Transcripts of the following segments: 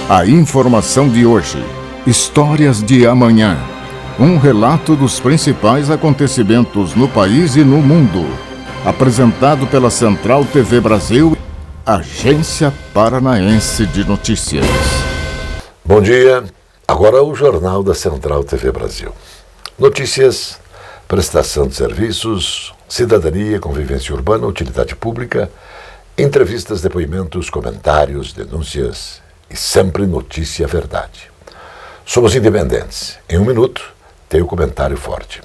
A informação de hoje, histórias de amanhã. Um relato dos principais acontecimentos no país e no mundo. Apresentado pela Central TV Brasil, Agência Paranaense de Notícias. Bom dia, agora o Jornal da Central TV Brasil. Notícias, prestação de serviços, cidadania, convivência urbana, utilidade pública, entrevistas, depoimentos, comentários, denúncias e sempre notícia verdade. Somos independentes. Em um minuto, tem o comentário forte.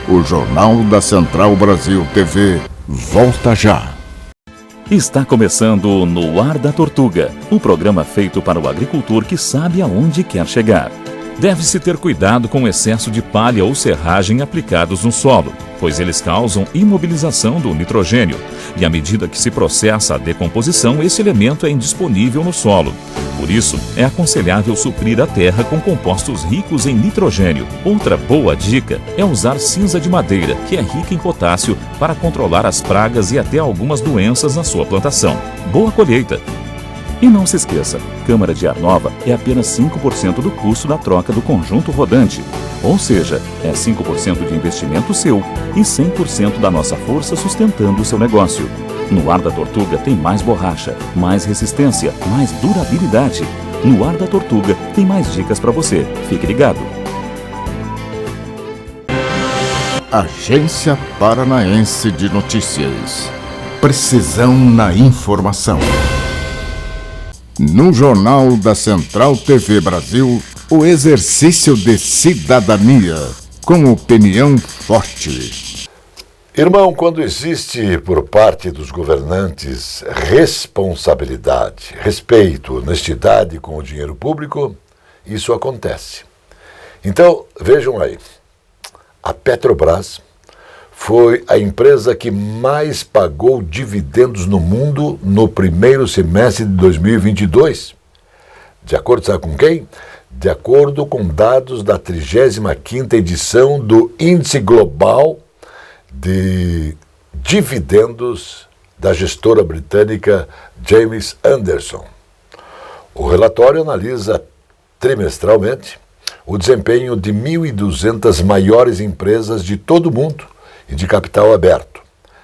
O Jornal da Central Brasil TV volta já. Está começando No Ar da Tortuga, um programa feito para o agricultor que sabe aonde quer chegar. Deve-se ter cuidado com o excesso de palha ou serragem aplicados no solo, pois eles causam imobilização do nitrogênio, e à medida que se processa a decomposição, esse elemento é indisponível no solo. Por isso, é aconselhável suprir a terra com compostos ricos em nitrogênio. Outra boa dica é usar cinza de madeira, que é rica em potássio, para controlar as pragas e até algumas doenças na sua plantação. Boa colheita! E não se esqueça, câmara de ar nova é apenas 5% do custo da troca do conjunto rodante. Ou seja, é 5% de investimento seu e 100% da nossa força sustentando o seu negócio. No Ar da Tortuga tem mais borracha, mais resistência, mais durabilidade. No Ar da Tortuga tem mais dicas para você. Fique ligado. Agência Paranaense de Notícias. Precisão na informação. No Jornal da Central TV Brasil, o exercício de cidadania, com opinião forte. Irmão, quando existe por parte dos governantes responsabilidade, respeito, honestidade com o dinheiro público, isso acontece. Então, vejam aí, a Petrobras foi a empresa que mais pagou dividendos no mundo no primeiro semestre de 2022. De acordo, sabe com quem? De acordo com dados da 35ª edição do Índice Global de Dividendos da gestora britânica James Anderson. O relatório analisa trimestralmente o desempenho de 1.200 maiores empresas de todo o mundo e de capital aberto.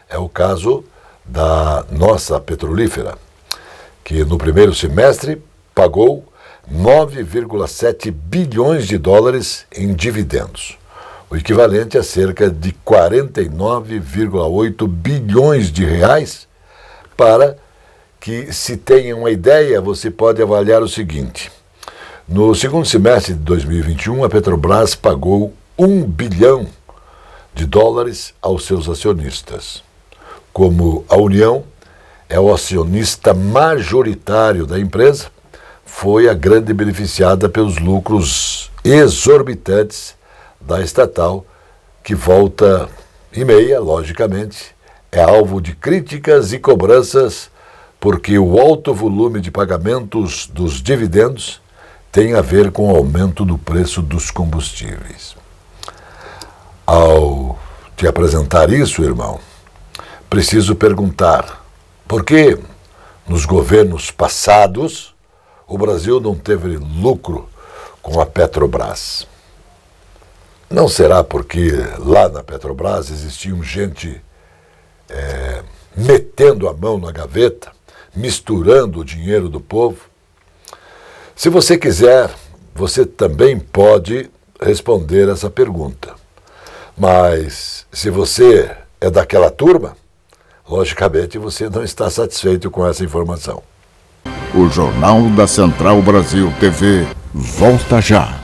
É o caso da nossa petrolífera, que no primeiro semestre pagou 9,7 bilhões de dólares em dividendos, o equivalente a cerca de 49,8 bilhões de reais. Para que se tenha uma ideia, você pode avaliar o seguinte: no segundo semestre de 2021, a Petrobras pagou 1 bilhão de dólares aos seus acionistas. Como a União é o acionista majoritário da empresa, foi a grande beneficiada pelos lucros exorbitantes da estatal, que volta e meia, logicamente, é alvo de críticas e cobranças, porque o alto volume de pagamentos dos dividendos tem a ver com o aumento do preço dos combustíveis. Ao te apresentar isso, irmão, preciso perguntar: por que nos governos passados o Brasil não teve lucro com a Petrobras? Não será porque lá na Petrobras existiam gente metendo a mão na gaveta, misturando o dinheiro do povo? Se você quiser, você também pode responder essa pergunta. Mas se você é daquela turma, logicamente você não está satisfeito com essa informação. O Jornal da Central Brasil TV volta já.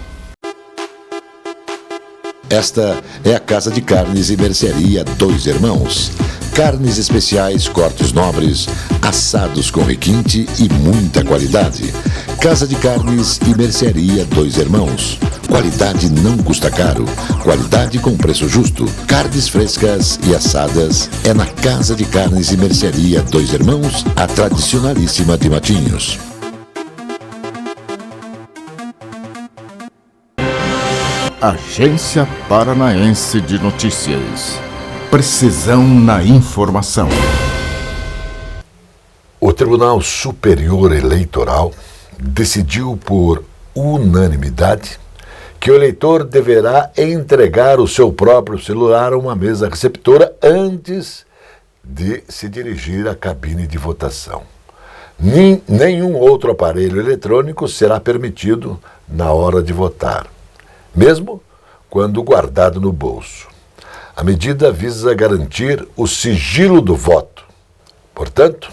Esta é a Casa de Carnes e Mercearia Dois Irmãos. Carnes especiais, cortes nobres, assados com requinte e muita qualidade. Casa de Carnes e Mercearia Dois Irmãos. Qualidade não custa caro. Qualidade com preço justo. Carnes frescas e assadas é na Casa de Carnes e Mercearia Dois Irmãos, a tradicionalíssima de Matinhos. Agência Paranaense de Notícias. Precisão na informação. O Tribunal Superior Eleitoral decidiu por unanimidade que o eleitor deverá entregar o seu próprio celular a uma mesa receptora antes de se dirigir à cabine de votação. Nenhum outro aparelho eletrônico será permitido na hora de votar, mesmo quando guardado no bolso. A medida visa garantir o sigilo do voto. Portanto,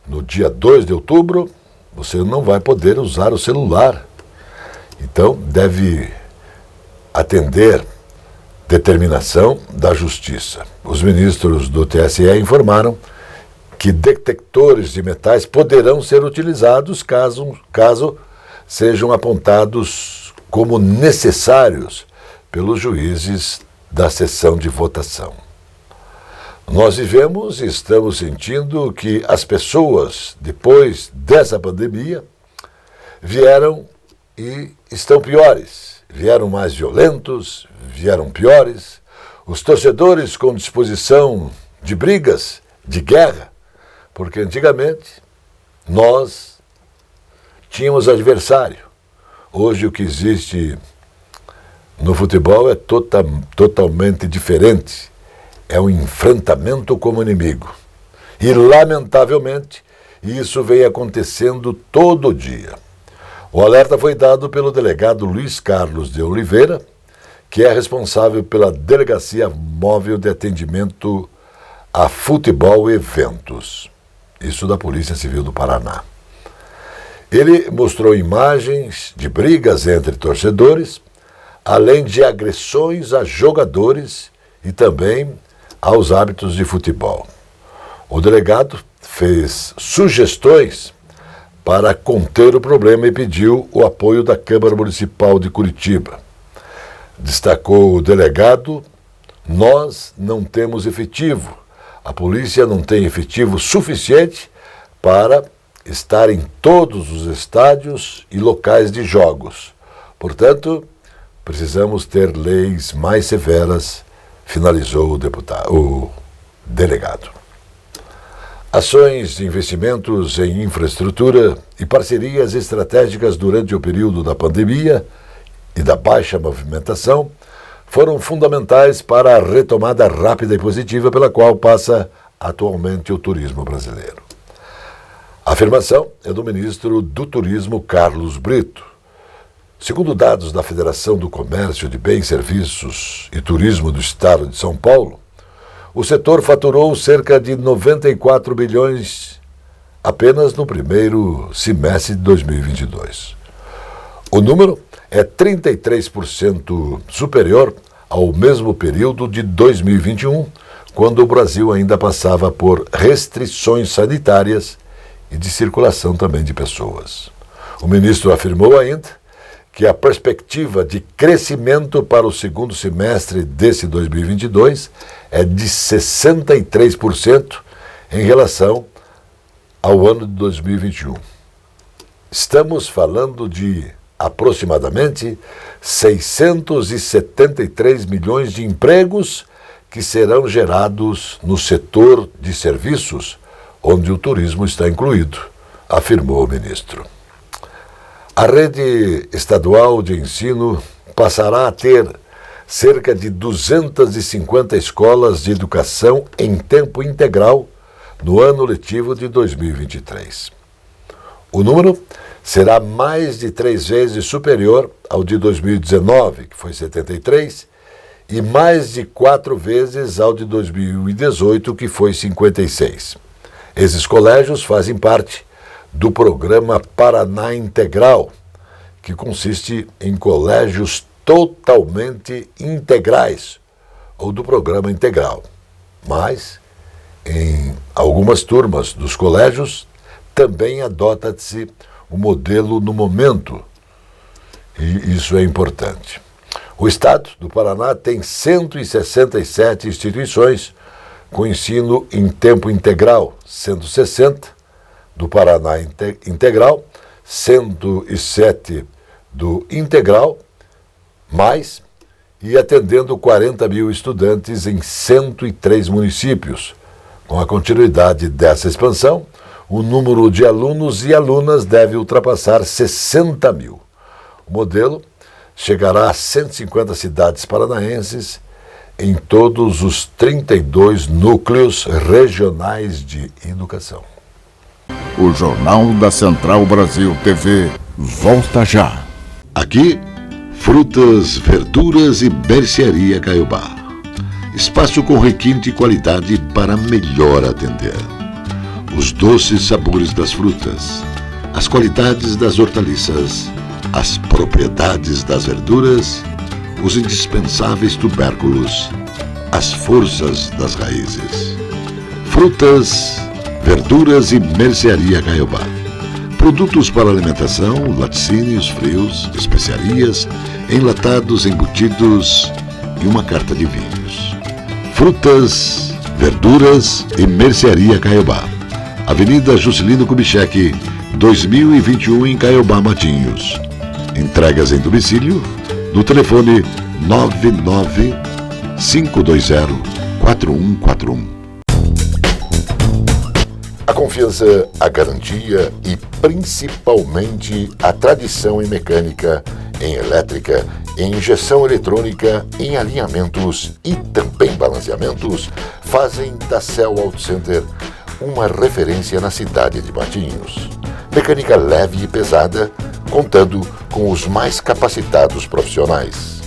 no dia 2 de outubro, você não vai poder usar o celular. Então, deve atender determinação da Justiça. Os ministros do TSE informaram que detectores de metais poderão ser utilizados caso sejam apontados como necessários pelos juízes da sessão de votação. Nós vivemos e estamos sentindo que as pessoas, depois dessa pandemia, vieram e estão piores. Vieram mais violentos, vieram piores. Os torcedores com disposição de brigas, de guerra, porque antigamente nós tínhamos adversário. Hoje o que existe no futebol é totalmente diferente. É um enfrentamento como inimigo. E, lamentavelmente, isso vem acontecendo todo dia. O alerta foi dado pelo delegado Luiz Carlos de Oliveira, que é responsável pela Delegacia Móvel de Atendimento a Futebol e Eventos. Isso da Polícia Civil do Paraná. Ele mostrou imagens de brigas entre torcedores, além de agressões a jogadores e também aos hábitos de futebol. O delegado fez sugestões para conter o problema e pediu o apoio da Câmara Municipal de Curitiba. Destacou o delegado: nós não temos efetivo, a polícia não tem efetivo suficiente para estar em todos os estádios e locais de jogos. Portanto, precisamos ter leis mais severas, finalizou o delegado. Ações de investimentos em infraestrutura e parcerias estratégicas durante o período da pandemia e da baixa movimentação foram fundamentais para a retomada rápida e positiva pela qual passa atualmente o turismo brasileiro. A afirmação é do ministro do Turismo, Carlos Brito. Segundo dados da Federação do Comércio de Bens, Serviços e Turismo do Estado de São Paulo, o setor faturou cerca de 94 bilhões apenas no primeiro semestre de 2022. O número é 33% superior ao mesmo período de 2021, quando o Brasil ainda passava por restrições sanitárias e de circulação também de pessoas. O ministro afirmou ainda que a perspectiva de crescimento para o segundo semestre desse 2022 é de 63% em relação ao ano de 2021. Estamos falando de aproximadamente 673 milhões de empregos que serão gerados no setor de serviços, onde o turismo está incluído, afirmou o ministro. A rede estadual de ensino passará a ter cerca de 250 escolas de educação em tempo integral no ano letivo de 2023. O número será mais de 3 vezes superior ao de 2019, que foi 73, e mais de 4 vezes ao de 2018, que foi 56. Esses colégios fazem parte do programa Paraná Integral, que consiste em colégios totalmente integrais, ou do programa integral. Mas, em algumas turmas dos colégios, também adota-se o modelo no momento, e isso é importante. O Estado do Paraná tem 167 instituições com ensino em tempo integral, sendo 60 do Paraná Integral, 107 do Integral, e atendendo 40 mil estudantes em 103 municípios. Com a continuidade dessa expansão, o número de alunos e alunas deve ultrapassar 60 mil. O modelo chegará a 150 cidades paranaenses em todos os 32 núcleos regionais de educação. O Jornal da Central Brasil TV volta já. Aqui, frutas, verduras e mercearia Caiobá. Espaço com requinte e qualidade para melhor atender. Os doces sabores das frutas, as qualidades das hortaliças, as propriedades das verduras, os indispensáveis tubérculos, as forças das raízes. Frutas, verduras e mercearia Caiobá. Produtos para alimentação, laticínios, frios, especiarias, enlatados, embutidos e uma carta de vinhos. Frutas, verduras e mercearia Caiobá. Avenida Juscelino Kubitschek, 2021 em Caiobá, Matinhos. Entregas em domicílio no telefone 99520-4141. A confiança, a garantia e principalmente a tradição em mecânica, em elétrica, em injeção eletrônica, em alinhamentos e também balanceamentos fazem da Cell Auto Center uma referência na cidade de Matinhos. Mecânica leve e pesada, contando com os mais capacitados profissionais.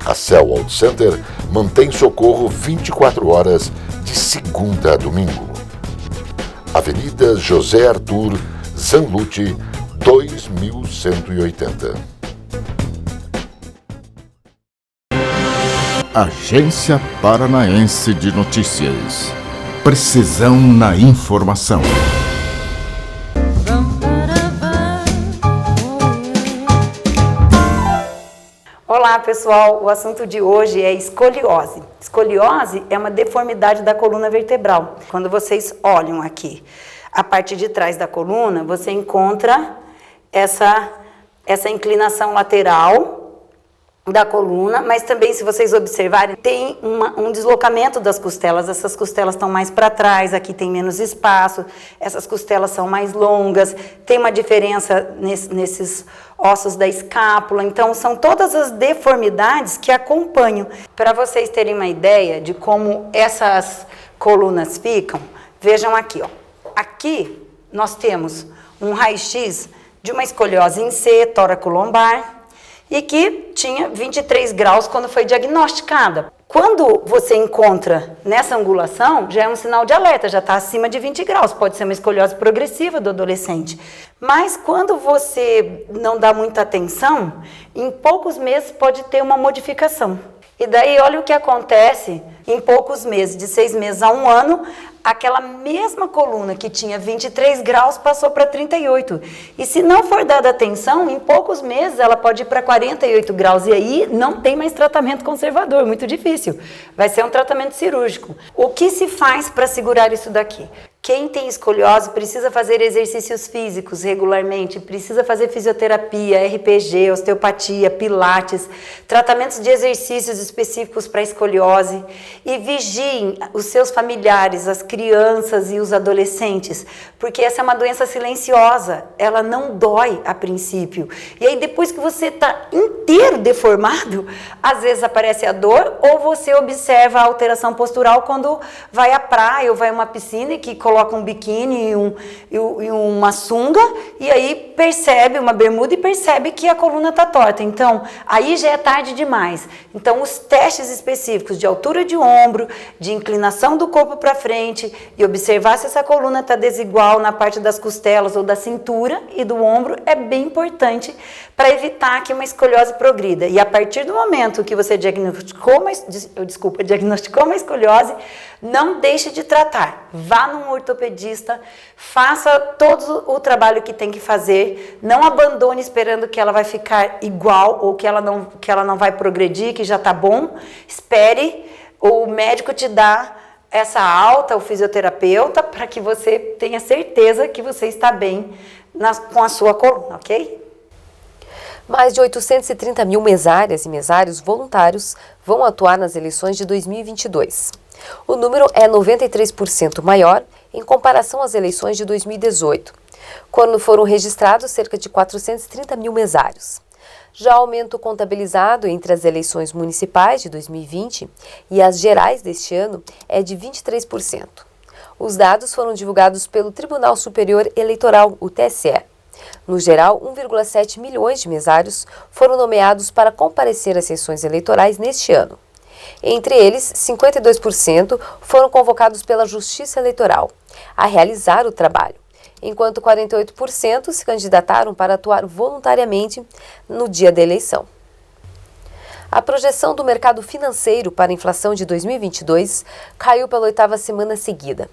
A Cell Auto Center mantém socorro 24 horas de segunda a domingo. Avenida José Arthur Zanlucci, 2180. Agência Paranaense de Notícias. Precisão na informação. Olá pessoal, o assunto de hoje é escoliose. Escoliose é uma deformidade da coluna vertebral. Quando vocês olham aqui, a parte de trás da coluna, você encontra essa inclinação lateral da coluna, mas também, se vocês observarem, tem um deslocamento das costelas. Essas costelas estão mais para trás, aqui tem menos espaço, essas costelas são mais longas, tem uma diferença nesses ossos da escápula. Então, são todas as deformidades que acompanham. Para vocês terem uma ideia de como essas colunas ficam, vejam aqui, ó. Aqui nós temos um raio-x de uma escoliose em C, tóraco-lombar, e que tinha 23 graus quando foi diagnosticada. Quando você encontra nessa angulação, já é um sinal de alerta, já está acima de 20 graus, pode ser uma escoliose progressiva do adolescente. Mas quando você não dá muita atenção, em poucos meses pode ter uma modificação. E daí, olha o que acontece em poucos meses, de 6 meses a 1 ano, aquela mesma coluna que tinha 23 graus passou para 38. E se não for dada atenção, em poucos meses ela pode ir para 48 graus. E aí não tem mais tratamento conservador, muito difícil. Vai ser um tratamento cirúrgico. O que se faz para segurar isso daqui? Quem tem escoliose precisa fazer exercícios físicos regularmente, precisa fazer fisioterapia, RPG, osteopatia, pilates, tratamentos de exercícios específicos para escoliose, e vigiem os seus familiares, as crianças e os adolescentes, porque essa é uma doença silenciosa, ela não dói a princípio. E aí depois que você está inteiro deformado, às vezes aparece a dor, ou você observa a alteração postural quando vai à praia ou vai a uma piscina e que coloca um biquíni e uma sunga, e aí percebe, uma bermuda, e percebe que a coluna está torta. Então, aí já é tarde demais. Então, os testes específicos de altura de ombro, de inclinação do corpo para frente, e observar se essa coluna está desigual na parte das costelas ou da cintura e do ombro, é bem importante para evitar que uma escoliose progrida. E a partir do momento que você diagnosticou uma escoliose, não deixe de tratar. Vá num ortopedista, faça todo o trabalho que tem que fazer, não abandone esperando que ela vai ficar igual ou que ela não vai progredir, que já está bom. Espere o médico te dar essa alta, o fisioterapeuta, para que você tenha certeza que você está bem com a sua coluna, ok? Mais de 830 mil mesárias e mesários voluntários vão atuar nas eleições de 2022. O número é 93% maior em comparação às eleições de 2018, quando foram registrados cerca de 430 mil mesários. Já o aumento contabilizado entre as eleições municipais de 2020 e as gerais deste ano é de 23%. Os dados foram divulgados pelo Tribunal Superior Eleitoral, o TSE. No geral, 1,7 milhões de mesários foram nomeados para comparecer às sessões eleitorais neste ano. Entre eles, 52% foram convocados pela Justiça Eleitoral a realizar o trabalho, enquanto 48% se candidataram para atuar voluntariamente no dia da eleição. A projeção do mercado financeiro para a inflação de 2022 caiu pela 8ª semana seguida.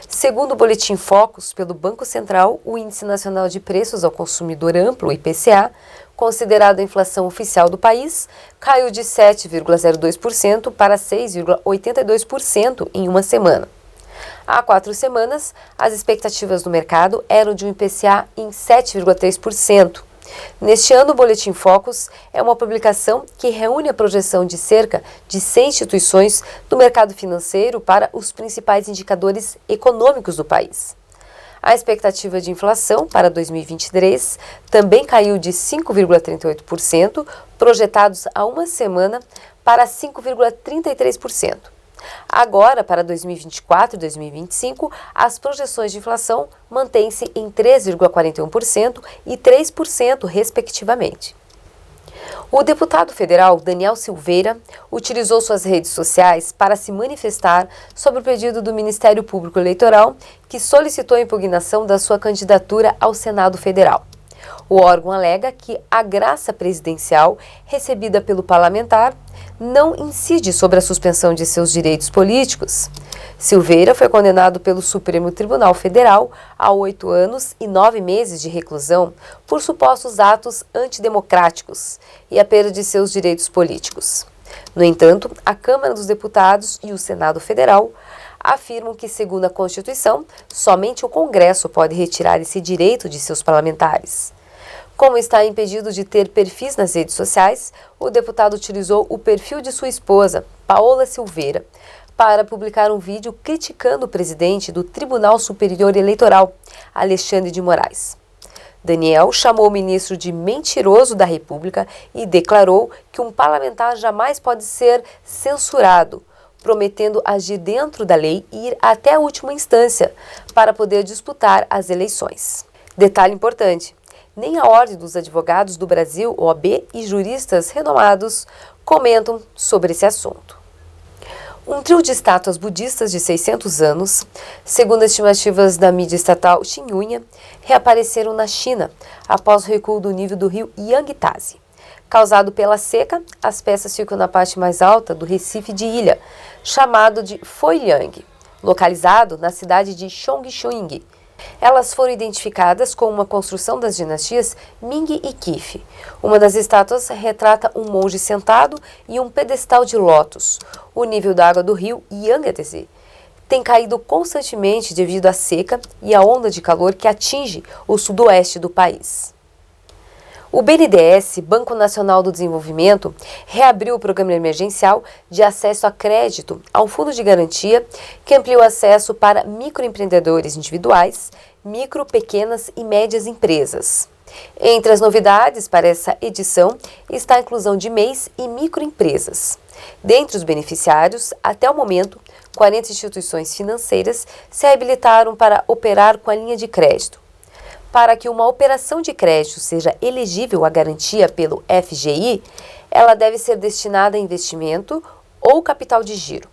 Segundo o Boletim Focus pelo Banco Central, o Índice Nacional de Preços ao Consumidor Amplo, IPCA, considerado a inflação oficial do país, caiu de 7,02% para 6,82% em uma semana. Há 4 semanas, as expectativas do mercado eram de um IPCA em 7,3%. Neste ano, o Boletim Focus é uma publicação que reúne a projeção de cerca de 100 instituições do mercado financeiro para os principais indicadores econômicos do país. A expectativa de inflação para 2023 também caiu de 5,38%, projetados há uma semana, para 5,33%. Agora, para 2024 e 2025, as projeções de inflação mantêm-se em 3,41% e 3%, respectivamente. O deputado federal Daniel Silveira utilizou suas redes sociais para se manifestar sobre o pedido do Ministério Público Eleitoral, que solicitou a impugnação da sua candidatura ao Senado Federal. O órgão alega que a graça presidencial recebida pelo parlamentar não incide sobre a suspensão de seus direitos políticos. Silveira foi condenado pelo Supremo Tribunal Federal a 8 anos e 9 meses de reclusão por supostos atos antidemocráticos e a perda de seus direitos políticos. No entanto, a Câmara dos Deputados e o Senado Federal afirmam que, segundo a Constituição, somente o Congresso pode retirar esse direito de seus parlamentares. Como está impedido de ter perfis nas redes sociais, o deputado utilizou o perfil de sua esposa, Paola Silveira, para publicar um vídeo criticando o presidente do Tribunal Superior Eleitoral, Alexandre de Moraes. Daniel chamou o ministro de mentiroso da República e declarou que um parlamentar jamais pode ser censurado, prometendo agir dentro da lei e ir até a última instância para poder disputar as eleições. Detalhe importante: nem a Ordem dos Advogados do Brasil, OAB, e juristas renomados comentam sobre esse assunto. Um trio de estátuas budistas de 600 anos, segundo estimativas da mídia estatal Xinhua, reapareceram na China após o recuo do nível do rio Yangtze. Causado pela seca, as peças ficam na parte mais alta do recife de ilha, chamado de Foiliang, localizado na cidade de Chongqing. Elas foram identificadas como uma construção das dinastias Ming e Qif. Uma das estátuas retrata um monge sentado e um pedestal de lótus. O nível da água do rio Yangtze tem caído constantemente devido à seca e à onda de calor que atinge o sudoeste do país. O BNDES, Banco Nacional do Desenvolvimento, reabriu o programa emergencial de acesso a crédito ao Fundo de Garantia, que amplia o acesso para microempreendedores individuais, micro, pequenas e médias empresas. Entre as novidades para essa edição está a inclusão de MEIs e microempresas. Dentre os beneficiários, até o momento, 40 instituições financeiras se habilitaram para operar com a linha de crédito. Para que uma operação de crédito seja elegível à garantia pelo FGI, ela deve ser destinada a investimento ou capital de giro,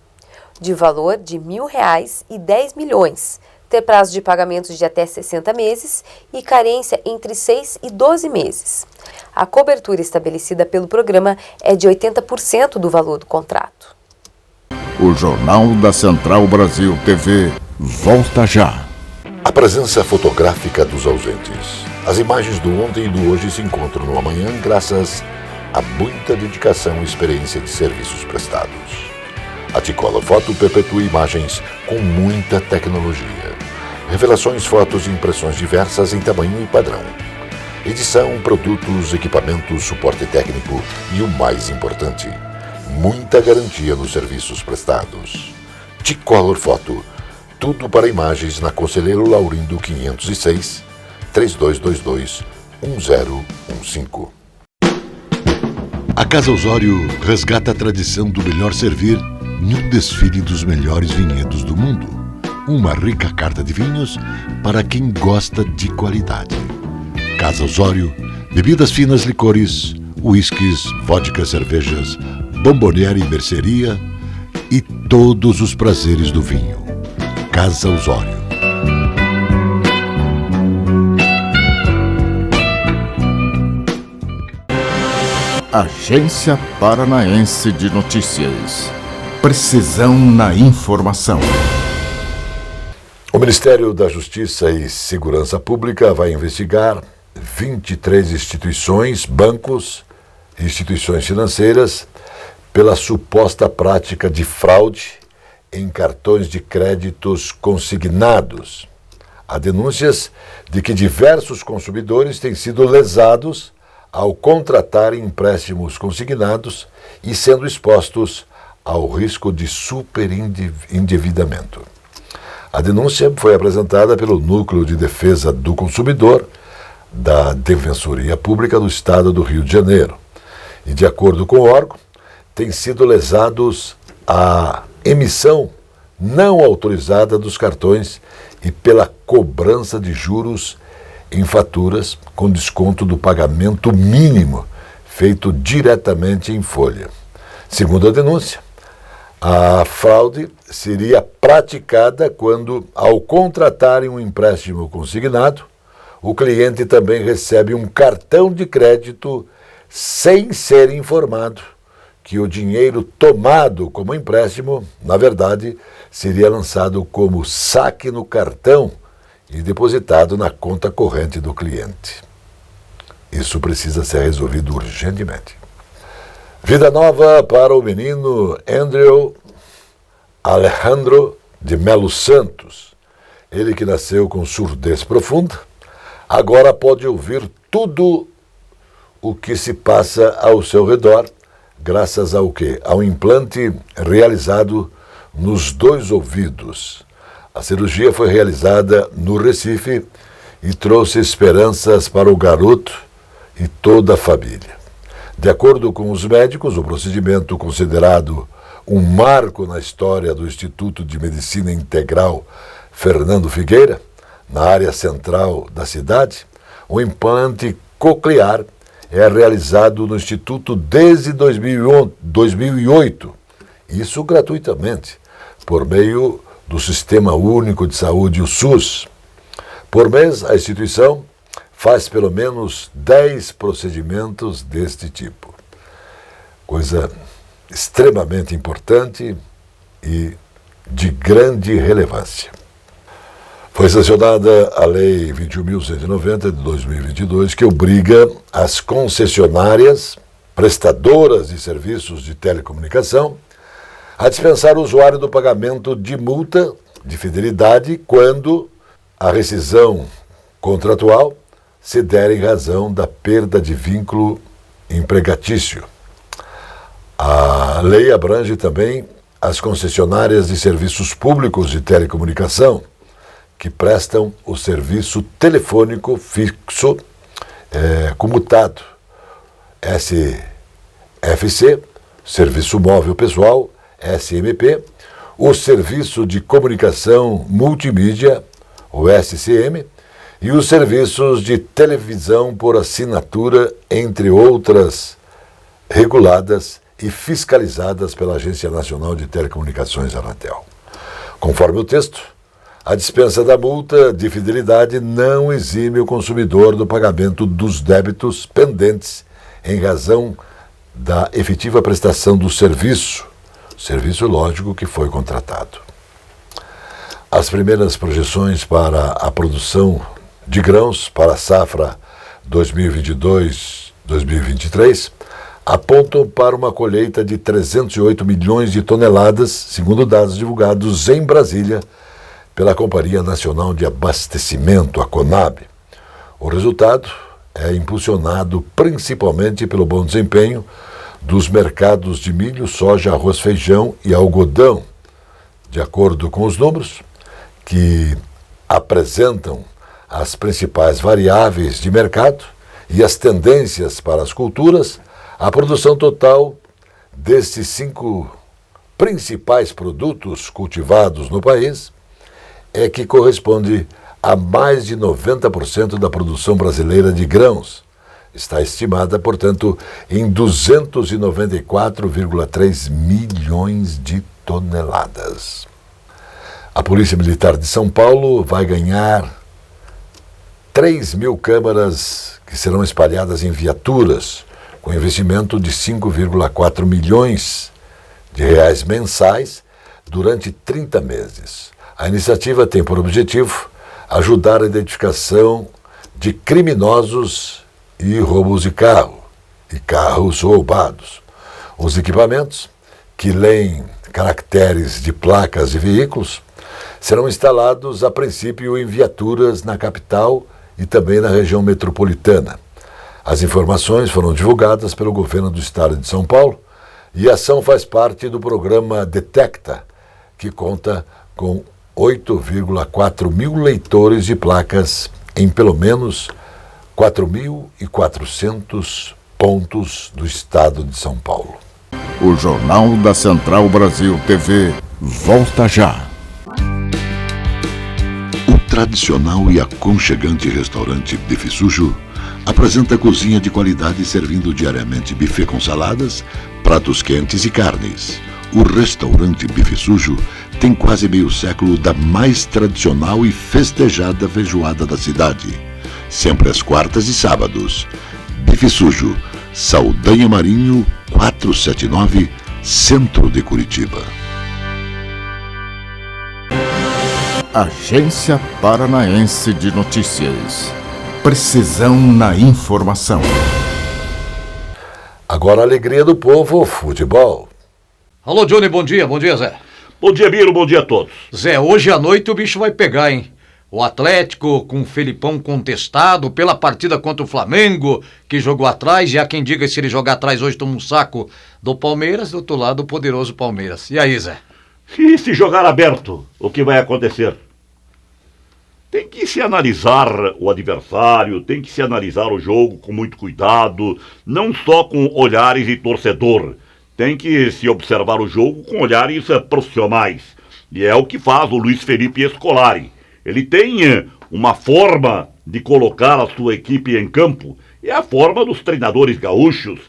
de valor de R$ 1.000 e 10 milhões, ter prazo de pagamento de até 60 meses e carência entre 6 e 12 meses. A cobertura estabelecida pelo programa é de 80% do valor do contrato. O Jornal da Central Brasil TV volta já. A presença fotográfica dos ausentes. As imagens do ontem e do hoje se encontram no amanhã graças a muita dedicação e experiência de serviços prestados. A T-Color Foto perpetua imagens com muita tecnologia. Revelações, fotos e impressões diversas em tamanho e padrão. Edição, produtos, equipamentos, suporte técnico e o mais importante, muita garantia nos serviços prestados. T-Color Foto. tudo para imagens na Conselheiro Laurindo 506, 3222-1015. A Casa Osório resgata a tradição do melhor servir em um desfile dos melhores vinhedos do mundo. Uma rica carta de vinhos para quem gosta de qualidade. Casa Osório, bebidas finas, licores, uísques, vodka, cervejas, bomboniere e mercearia e todos os prazeres do vinho. Casa Osório. Agência Paranaense de Notícias. Precisão na informação. O Ministério da Justiça e Segurança Pública vai investigar 23 instituições, bancos e instituições financeiras pela suposta prática de fraude em cartões de créditos consignados. Há denúncias de que diversos consumidores têm sido lesados ao contratarem empréstimos consignados e sendo expostos ao risco de superendividamento. A denúncia foi apresentada pelo Núcleo de Defesa do Consumidor da Defensoria Pública do Estado do Rio de Janeiro. E, de acordo com o órgão, têm sido lesados a emissão não autorizada dos cartões e pela cobrança de juros em faturas com desconto do pagamento mínimo feito diretamente em folha. Segundo a denúncia, a fraude seria praticada quando, ao contratarem um empréstimo consignado, o cliente também recebe um cartão de crédito sem ser informado que o dinheiro tomado como empréstimo, na verdade, seria lançado como saque no cartão e depositado na conta corrente do cliente. Isso precisa ser resolvido urgentemente. Vida nova para o menino Andrew Alejandro de Melo Santos. Ele que nasceu com surdez profunda, agora pode ouvir tudo o que se passa ao seu redor, graças ao quê? Ao implante realizado nos 2 ouvidos. A cirurgia foi realizada no Recife e trouxe esperanças para o garoto e toda a família. De acordo com os médicos, o procedimento, considerado um marco na história do Instituto de Medicina Integral Fernando Figueira, na área central da cidade, o implante coclear é realizado no Instituto desde 2008, isso gratuitamente, por meio do Sistema Único de Saúde, o SUS. Por mês, a instituição faz pelo menos 10 procedimentos deste tipo. Coisa extremamente importante e de grande relevância. Foi sancionada a Lei 21.190 de 2022, que obriga as concessionárias, prestadoras de serviços de telecomunicação, a dispensar o usuário do pagamento de multa de fidelidade quando a rescisão contratual se der em razão da perda de vínculo empregatício. A lei abrange também as concessionárias de serviços públicos de telecomunicação, que prestam o serviço telefônico fixo comutado, SFC, Serviço Móvel Pessoal, SMP, o Serviço de Comunicação Multimídia, o SCM, e os serviços de televisão por assinatura, entre outras, reguladas e fiscalizadas pela Agência Nacional de Telecomunicações, Anatel. Conforme o texto, a dispensa da multa de fidelidade não exime o consumidor do pagamento dos débitos pendentes em razão da efetiva prestação do serviço lógico que foi contratado. As primeiras projeções para a produção de grãos para a safra 2022-2023 apontam para uma colheita de 308 milhões de toneladas, segundo dados divulgados em Brasília pela Companhia Nacional de Abastecimento, a CONAB. O resultado é impulsionado principalmente pelo bom desempenho dos mercados de milho, soja, arroz, feijão e algodão. De acordo com os números, que apresentam as principais variáveis de mercado e as tendências para as culturas, a produção total destes 5 principais produtos cultivados no país é que corresponde a mais de 90% da produção brasileira de grãos. Está estimada, portanto, em 294,3 milhões de toneladas. A Polícia Militar de São Paulo vai ganhar 3.000 câmaras que serão espalhadas em viaturas, com investimento de 5,4 milhões de reais mensais durante 30 meses. A iniciativa tem por objetivo ajudar a identificação de criminosos e roubos de carro e carros roubados. Os equipamentos, que leem caracteres de placas de veículos, serão instalados a princípio em viaturas na capital e também na região metropolitana. As informações foram divulgadas pelo governo do estado de São Paulo e a ação faz parte do programa Detecta, que conta com 8,4 mil leitores de placas em pelo menos 4.400 pontos do estado de São Paulo. O Jornal da Central Brasil TV volta já. O tradicional e aconchegante restaurante Bife Sujo apresenta cozinha de qualidade servindo diariamente buffet com saladas, pratos quentes e carnes. O restaurante Bife Sujo tem quase meio século da mais tradicional e festejada feijoada da cidade. Sempre às quartas e sábados. Bife Sujo, Saldanha Marinho, 479, Centro de Curitiba. Agência Paranaense de Notícias. Precisão na informação. Agora a alegria do povo, futebol. Alô, Johnny, bom dia Zé. Bom dia, Biro, bom dia a todos. Zé, hoje à noite o bicho vai pegar, hein? O Atlético com o Felipão contestado pela partida contra o Flamengo, que jogou atrás, e há quem diga que se ele jogar atrás hoje toma um saco do Palmeiras, do outro lado o poderoso Palmeiras. E aí, Zé? E se jogar aberto, o que vai acontecer? Tem que se analisar o adversário, tem que se analisar o jogo com muito cuidado, não só com olhares de torcedor. Tem que se observar o jogo com olhares profissionais. E é o que faz o Luiz Felipe Scolari. Ele tem uma forma de colocar a sua equipe em campo. É a forma dos treinadores gaúchos.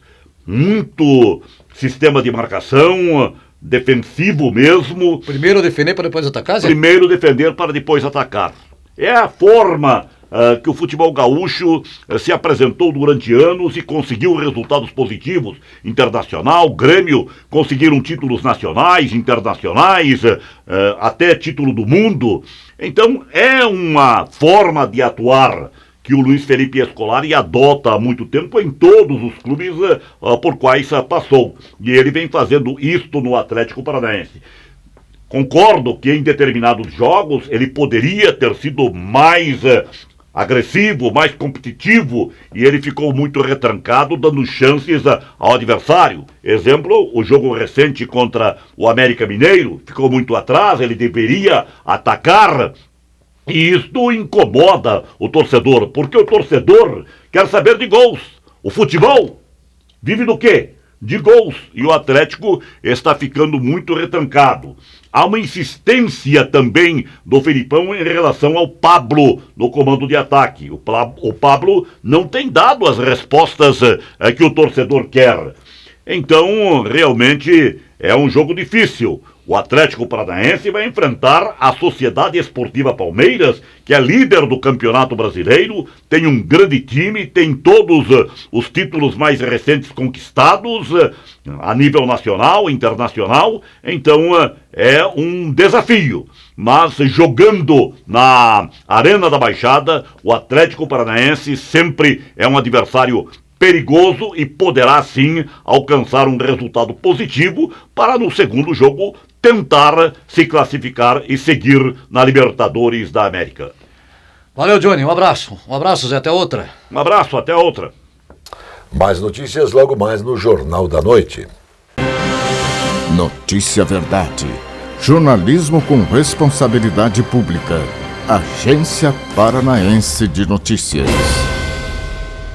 Muito sistema de marcação, defensivo mesmo. Primeiro defender para depois atacar, Zé? Primeiro defender para depois atacar. É a forma que o futebol gaúcho se apresentou durante anos e conseguiu resultados positivos. Internacional, Grêmio, conseguiram títulos nacionais, internacionais, até título do mundo. Então é uma forma de atuar que o Luiz Felipe Scolari adota há muito tempo em todos os clubes por quais passou. E ele vem fazendo isto no Atlético Paranaense. Concordo que em determinados jogos ele poderia ter sido mais agressivo, mais competitivo, e ele ficou muito retrancado, dando chances ao adversário. Exemplo, o jogo recente contra o América Mineiro, ficou muito atrás, ele deveria atacar, e isto incomoda o torcedor, porque o torcedor quer saber de gols. O futebol vive do quê? De gols, e o Atlético está ficando muito retrancado. Há uma insistência também do Felipão em relação ao Pablo no comando de ataque. O Pablo não tem dado as respostas que o torcedor quer. Então, realmente, é um jogo difícil. O Atlético Paranaense vai enfrentar a Sociedade Esportiva Palmeiras, que é líder do Campeonato Brasileiro, tem um grande time, tem todos os títulos mais recentes conquistados a nível nacional, internacional. Então é um desafio. Mas jogando na Arena da Baixada, o Atlético Paranaense sempre é um adversário perigoso e poderá sim alcançar um resultado positivo para no segundo jogo tentar se classificar e seguir na Libertadores da América. Valeu, Johnny, um abraço, Zé, até outra. Um abraço, até outra. Mais notícias logo mais no Jornal da Noite. Notícia Verdade. Jornalismo com responsabilidade pública. Agência Paranaense de Notícias.